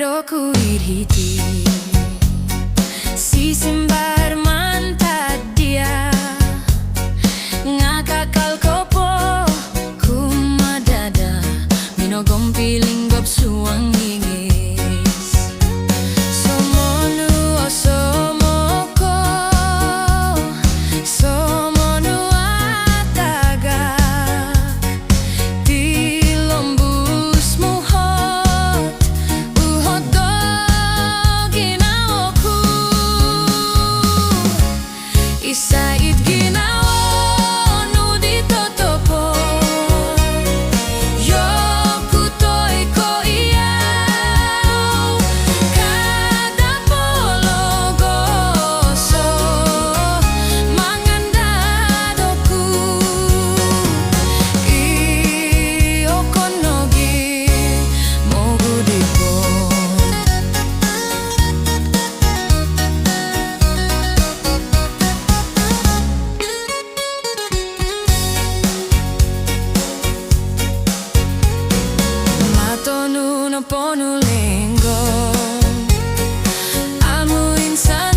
ku irhiti si simbar manta dia ngakakal kopo kumadada minogom piling gop suang ingis somonu osomoko somonu atagak tilombus muhot uhot do ginawoku Isai Ginawo nu ditotopo yo kutoi ko iyau kada pologo so mangandadoku I okonogi mogudipo matonu no ponu linggo amu insan